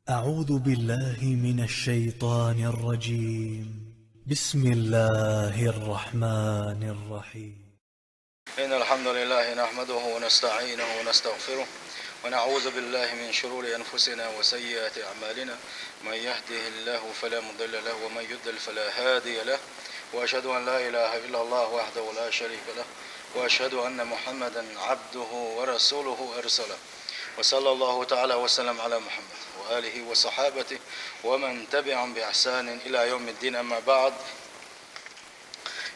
أعوذ بالله من الشيطان الرجيم. بسم الله الرحمن الرحيم. إن الحمد لله نحمده ونستعينه ونستغفره ونعوذ بالله من شرور أنفسنا وسيئات أعمالنا. من يهده الله فلا مضل له ومن يضلل فلا هادي له، وأشهد أن لا إله إلا الله وحده لا شريك له، وأشهد أن محمدا عبده ورسوله أرسله. وصلى الله تعالى وسلم على محمد وآله وصحابته ومن تبعهم بإحسان إلى يوم الدين. أما بعد،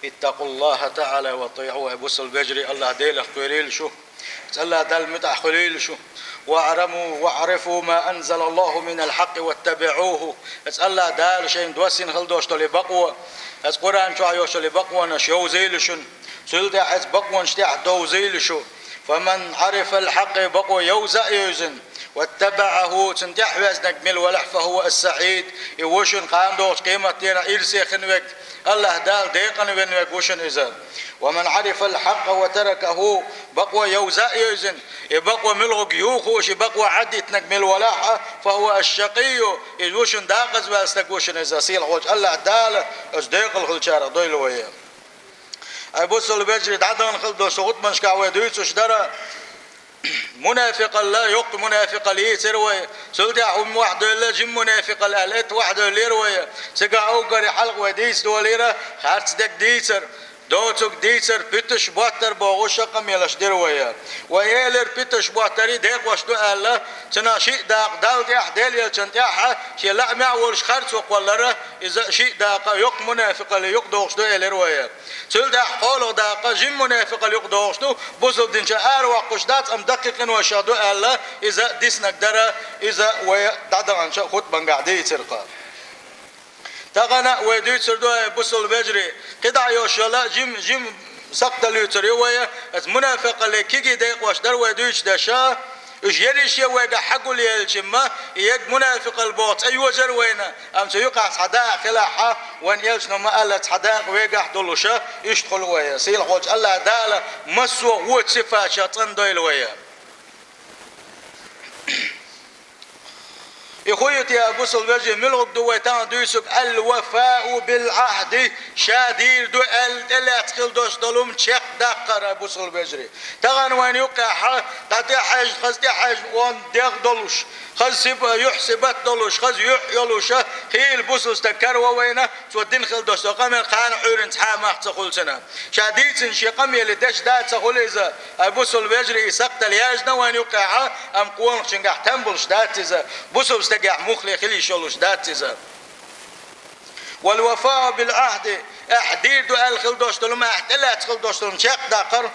اتقوا الله تعالى وطيعوه. أبوس البجري الله ديل خيريل شو الله دل متع خليل شو واعرفوا ما أنزل الله من الحق واتبعوه. الله دال شيء دوسين خلدوش تلي بقوة القرآن شو عيوش تلي بقوة نشيو زيل شو سلطة حز بقوة نشتع دو زيل شو. فمن عرف الحق بقوة يوزأ يوزن واتبعه تنتح وزنك مل ولح فهو السعيد. يوشن قام دوش قيمة تينا إرسي خنوك الله دال ديقن وينوك وشن إذن. ومن عرف الحق وتركه بقوة يوزأ يوزن يبقوة ملغ يوخوش بقوة عدتنك مل ولح فهو الشقي. يوشن داقز واستك وشن إذا سيل خوش الله دال أصديق الخلشارة دويل ويا. أبوس البجري دعدان خلدو سقط منشكا ويدويس وشدرا منافق الله يق منافق لي سروي سلطة أم واحد ولا جم منافق الألت واحد ولا روي سقى أوقر حلق وديس دوليرة خارج دك ديسر دوتك ديسر بيتش بوتر بوغوش قم يلش درويا ويلر بيتش بوتري ديك وش دو الله تنا شيء داق دال تيح ديل يلشنتيح شيء لا معولش خارج وقلره إذا شيء داق يق منافق اللي يق دوش دو يلرويا سلطة قولو داق جم منافق اللي يق دوش دو بوزل دين شعار وقشدات أم دقيقين وشادو الله إذا ديسنك درا إذا ويدعد عن شيء خد بنقعدي ترقى تغنى ويدوت سردوه بوصل بجري قطع يوشلا جم سقط اليوتر يويا منافق اللي كيجي ديق واش در ويدوش دشا ايش يريش يويا حقو لي الجمه يك منافق البوت اي وزر وينا ام سيقع صداق خلاحه وان يلش نما قالت صداق ويقع دولوشا يشدخل ويا سيل خوج الله دال مسو وصفات شطن دويل ويا. إخوتي يا أبو الوجه ملغب دويتان دويسك الوفاء بالعهد شادير دو الات خل دوش دلوم تشق دقر أبو الوجه تغن وين يقع تاتي حاج خزتي حاج وان ديغ دلوش خز يحسبت دلوش خز يحيلوش خيل بوسوس تكر وينه تودين خل دوش قام قان عورن تحام تقول سنه شاديد شقم يلي دش دات تقول إذا أبو الوجه يسقط الياجنا وين يقع أم قوان شنقح تنبلش دات إذا بوسوس تقع مخلي خلي شلوش دات إذا. والوفاء بالعهد أحدير دو الخل دوش تلوم أحتلات خل دوش تلوم شاق داقر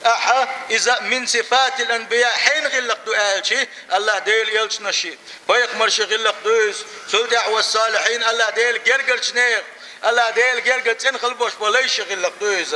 أحا إذا من صفات الأنبياء حين غلق دو آلشي الله ديل يلش نشي بيق مرش غلق دوش سلطع والصالحين الله ديل جرقل شنيق الله ديل جرقل تنخل بوش وليش غلق دوش.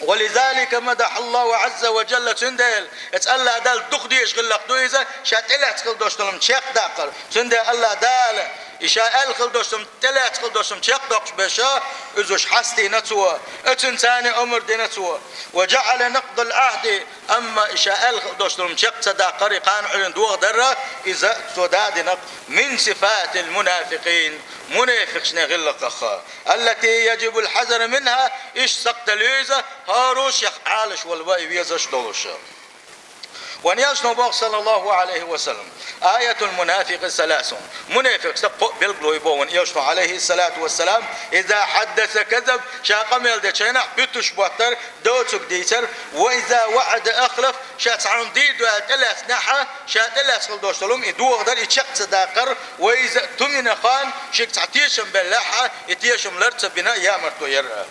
ولذلك مدح الله عز وجل تندل اتسأل دال دخديش غلق دويزة شاتلع تخل دوشتلم تشيق داقر تندل الله دال إشاء الخل دوشتم تلع تخل دوشتم تشيق داقش بشا ازوش حستي نتوى اتنساني أمر دي نتوى. وجعل نقض العهد أما إشاء الخل دوشتلم تشيق تداقر يقان علن دوغ درة إذا سوداد نقض من صفات المنافقين منافق شني غلق أخا التي يجب الحذر منها إيش سقط اليوزة هاروش يخعالش والباقي بيزش دولوش. ونياشنو بوغ صلى الله عليه وسلم آية المنافق ثلاث منافق سقط بالبلويبو ونياشنو عليه الصلاة والسلام إذا حدث كذب شاقم يلدشينا بيتش بوتر دوتك ديتر وإذا وعد أخلف شاتعون ديدو الثلاث نحا شاتلاث خلدوشتلوم يدوغ دار يتشق صداقر وإذا تمن خان شك تعطيشم باللحة يتيشم لرت بناء يا مرتو يرى.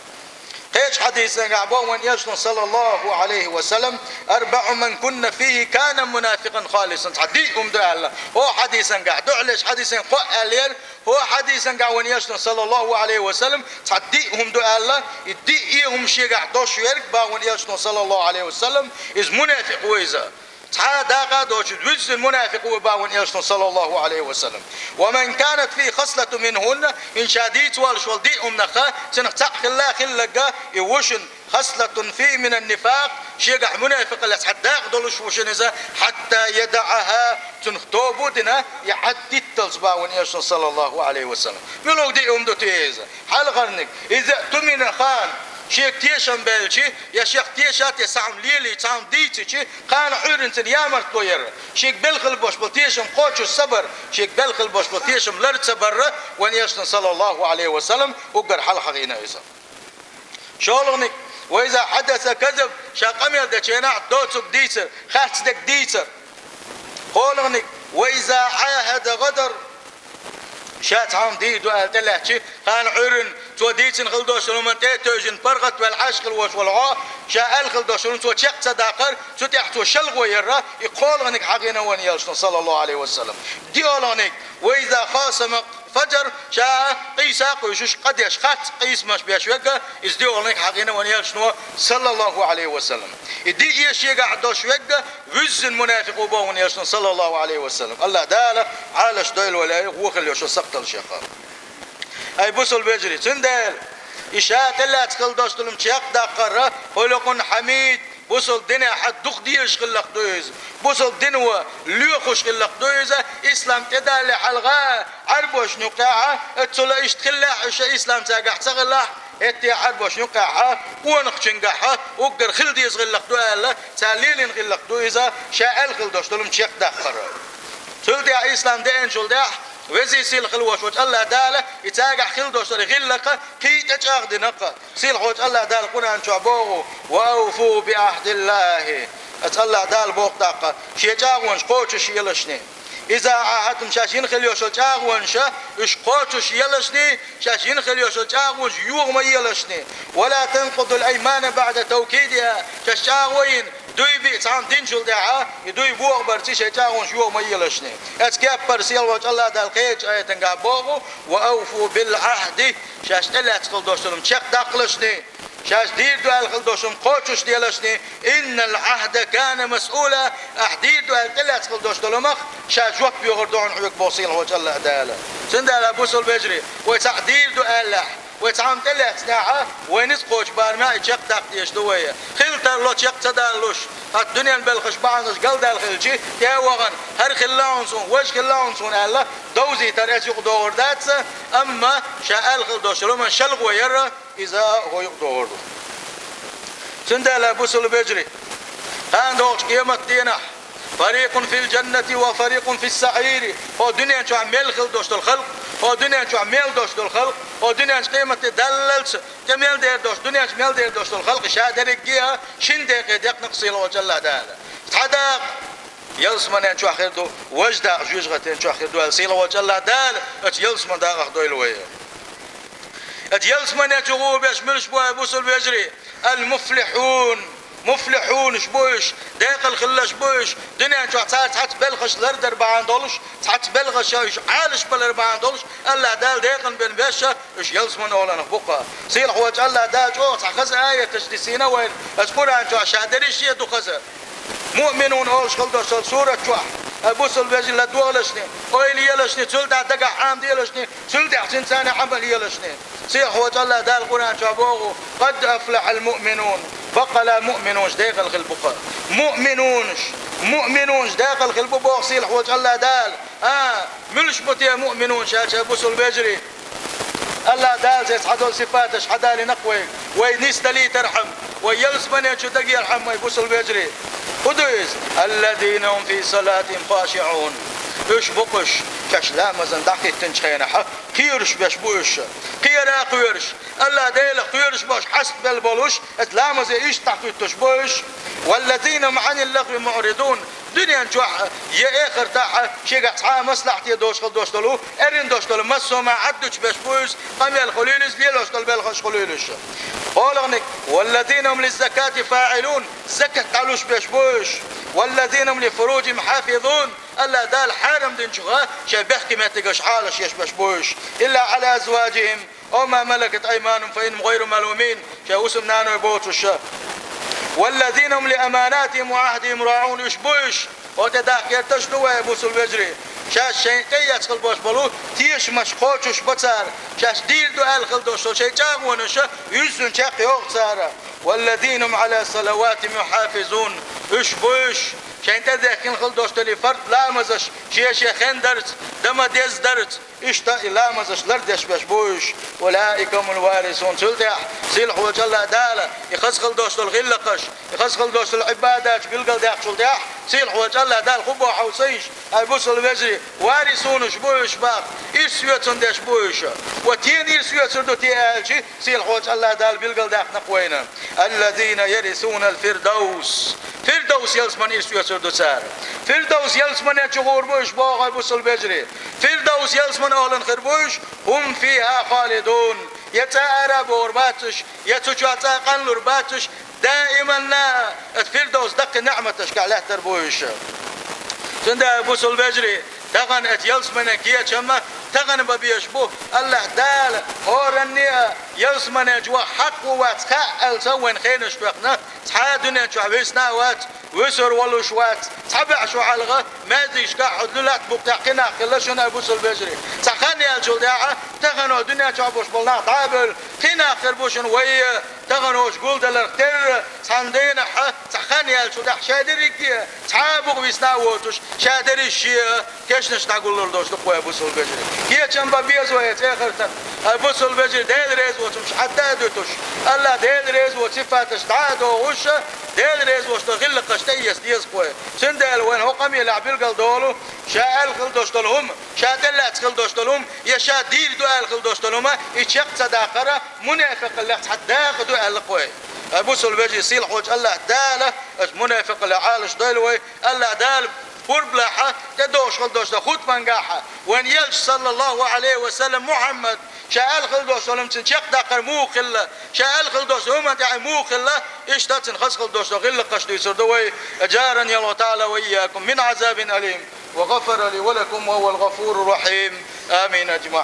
قيش حديث عبوان يشن صلى الله عليه وسلم أربع من كنا فيه كان منافقا خالصا تعديهم دو الله هو حديثا قاعد دعلش حديثا قال هو حديثا قاعد يشن صلى الله عليه وسلم تعديهم دو الله يديهم شيء قاعد دوش يرك باون يشن صلى الله عليه وسلم إذ منافق وإذا داقا دوش دوز المنافق وباون يشن صلى الله عليه وسلم. ومن كانت في خصلة منهن إن شاديت والش والديهم نخا سنقتق الله خلقا يوشن خصلة فيه من النفاق شيقع منافق اللي تحداق دولش وشنزا حتى يدعها تنختو بودنا يعدي التلصباون يشن صلى الله عليه وسلم يلوك دي أمدو تيزا حال غرنك إذا تمين خان شيك تيشن بالشي يا شيخ تيشات يسام ليلي تام ديتشي قان عورنتن يامر طوير شيك بلخل بوش بلتيشم قوتش الصبر شيك بلخل بوش بلتيشم لرد صبر وان يشن صلى الله عليه وسلم وقر حال حقينا إيسا شولغنك وإذا حدث كذب شاقميل دچينا دوتسك ديتر خاتسدك ديتر قولغنك وإذا عاهد غدر شات عام دي دو تلاتشي قان عرن تو ديتن خلدوشن من تيتوجن برغت والعشق الوش والعا شا الخلدوشن تو تشق صداقر تو تحتو شلغ ويرا يقولغنك حقنا وان يلشن صلى الله عليه وسلم ديولغنك وإذا خاصم فجر شا قيسا قيشوش قد يشخط قيس مش بيشوكا ازديولنك حقنا ونيال شنو صلى الله عليه وسلم دي ايش يقع دوش وكا وز المنافق وبون يشنو صلى الله عليه وسلم الله داله عالش دويل ولا وخل يشو سقط الشيخ اي بوصل بيجري تندل اشات لا تخل دوستلم شيخ دقره خلق حميد بوصل دنيا حد دخ ديش خلق دويز بوصل دنوا ليخش خلق دويز اسلام تدال حلغا عربوش نقاعه اتلا اشتخلع اسلام تاقع تغلح اتي عربوش نقاعه ونخشنقاعه وقر خلدي يزغلق دويلا تاليلين خلق دويزا شاء الخل دلم شيخ دقره تلدي اسلام دين شلدح وزي سيل خلوش وش الله داله يتاقع خل دوشتر غلقه كي تجاغد نقه سيل خوش الله دال قرآن شعبوه وأوفوا بعهد الله الله دال بوق دقه شي جاغونش قوتش يلشني إذا عاهدتم شاشين خليوش جاغونش إش قوتش يلشني شاشين خليوش جاغونش يوغ ما يلشني ولا تنقضوا الأيمان بعد توكيدها شاشاغوين دوي بيت عن دينجل دعاء يدوي بوغ برتي شيطان شو ما يلشني اتكاب برسيل وجه الله دال قيج ايتن قابوغو واوفوا بالعهد شاش الا تقل دوشلم شق داقلشني شاش دير دو الخل دوشم قوتش ديلشني ان العهد كان مسؤولا احدير دو الا تقل دوشلمخ شاش وقت بيغردون حيك بوصيل وجه الله داله سندال ابوسل بجري وتعدير دو الله وتعام تلات ناعة وينس قوش بارما يشق داق ديش دوية خلتر لو شق تدالوش الدنيا بالخش بعنش قل دال خلشي تاوغن هر خلاونسون وش خلاونسون الله دوزي تريس يقدور داتس اما شاء الخل دوشلو من شلغ ويرى اذا هو يقدور سندال ابوسل بجري هان دوش قيمة دينح فريق في الجنة وفريق في السعير هو دنيا شو عمل خل دوشت الخلق هو دنيا شو عمل دوشت الخلق هو دنيا قيمة دللت كمل دير دوشت دنيا شمل دير دوشت الخلق شادر الجيا شن دقيق نقصي وجه الله تعالى تحدق يلسمن شو آخر دو وجدا جوجغتين شو آخر دو السيل وجه الله تعالى ات يلسمن داغ دو الويه ات يلسمن يجوب يشملش بو ابوس البجري المفلحون مفلحون شبوش داخل خلاش بوش دنيا شو تحت بلغش لردر باندولش تحت بلغش ايش عالش بلر باندولش الله دال داخل بن باشا ايش يلزمن ولا نفقه سيل حوج الله دال جو تخز ايه تشديسينا وين اذكر ان جو شادري شي دو خزر مؤمنون اولش خلدو سوره جو ابوس البيج لا دولشني اويل يلشني تلدا دقا حام ديلشني تلدا حسن ثاني عمل يلشني سيل حوج الله دال القران شابوغو قد افلح المؤمنون بقى مؤمنونش داخل خلبقة مؤمنونش داخل خلبقة صيل حوج الله دال ملش بطيا مؤمنون شاش ابوس البجري الله دال زي حدول صفاتش حدالي نقوي وينيست لي ترحم ويلس بني شو دقي يرحم ويبوس البجري قدوس الذين هم في صلاتهم خاشعون ايش بقش كاش لامزن دقيق تنشينها كيرش باش بوش كيرا قيرش الله ديل قيرش باش حسب بالبولوش اتلامز ايش تحت تشبوش والذين عن اللغو معرضون دنيا نجوع يا اخر تاع شي قطعه مصلحتي دوش خل دوش دلو ارين دوش دلو مسو ما عدوش باش بوش قام الخليلز ليلوش دل بالخش خليلش قولغنك والذين هم للزكاه فاعلون زكاه تعلوش باش بوش والذين هم لفروجهم حافظون الله دال حارم دنشغا شبه كما تقش حالش يشبش بوش الا على ازواجهم او ما ملكت ايمانهم فانهم غير ملومين شاوسم نانو يبوتش والذين هم لاماناتهم وعهدهم راعون يشبوش وتداك يرتشلوا يبوس الوجري شاش شيء يدخل باش بلو تيش مش خوتش بتصار شاش دير دو الخل دوش شيء جاغونش يزن شاق يوغ صار والذين هم على صلواتهم يحافظون يشبوش شين تذكين خل دوستلي فرد لا مزش شيء خندرت دم ديز درت إشتا لا مزش لردش بش بوش أولئك هم الوارثون سلطح سيلح وجل دالة يخص خل دوستل غلقش يخص خل دوستل عبادات بالقل داخل سلطح سيلح وجل دال خبوا حوسيش أي بوصل وزري وارثون شبوش باق إرسيوتون داش بوش وتين إرسيوتون دو تيالشي سيلح وجل دال بالقل داخل نقوينا الذين يرثون الفردوس فردوس يلسمن إرسيوتون دو سار فردوس يلسمن يتشغور بوش باق بوصل وزري فردوس يلسمن أهل خربوش هم فيها خالدون يتعرى بورباتش يتجاتا قنلور باتش دائما الفردوس دق نعمتش كعلاه تربوش تندا بوصل بجري تغن اتيلسمن كيا كما تغن ببيشبو الله دال هورنيا يلسمن جوا حق واتخال سوين خينش فقنا تحادنا تعبسنا وات وسر ولوش وات تبع شو علغه ما زيش قاعد لات بقتقنا خلشنا بوصل بجري تخني الجوداعه تغنوا دنيا تعبوش بالله طابل قنا خربوشن وي تغنوش قول دلرتر صندين تخني الجوداع شادريك تعابو بيسناوتش شادريش كيشنش تقول دوش دقوا بوصل بجري كي كان ببيزو يتاخرتن بوصل بجري ديل ريز وتمش حتى دوتش الله ديل ريز وصفاتش تعادو وش ديل ريز وش تغلقش تيس ديس قوي سندل وين هو قم يلعب القلدولو شاء الخل دوشتلهم شاء دلات خل دوشتلهم يشاء دير دو الخل دوشتلهم يشق صداقره منافق اللي حتى دو القوي بوصل بجري سيل حوج الله داله منافق اللي عالش دلوي الله دال بربلحة تدوش خلدوش خود منجاحة وين يلش صلى الله عليه وسلم محمد شاء خلدوش ولم تنشق دقر مو خلة شاء خلدوش هم دعي مو خلة إيش تنخص خلدوش غلة قشدو يسردوي أجارني الله تعالى وإياكم من عذاب أليم وغفر لي ولكم وهو الغفور الرحيم آمين أجمعين.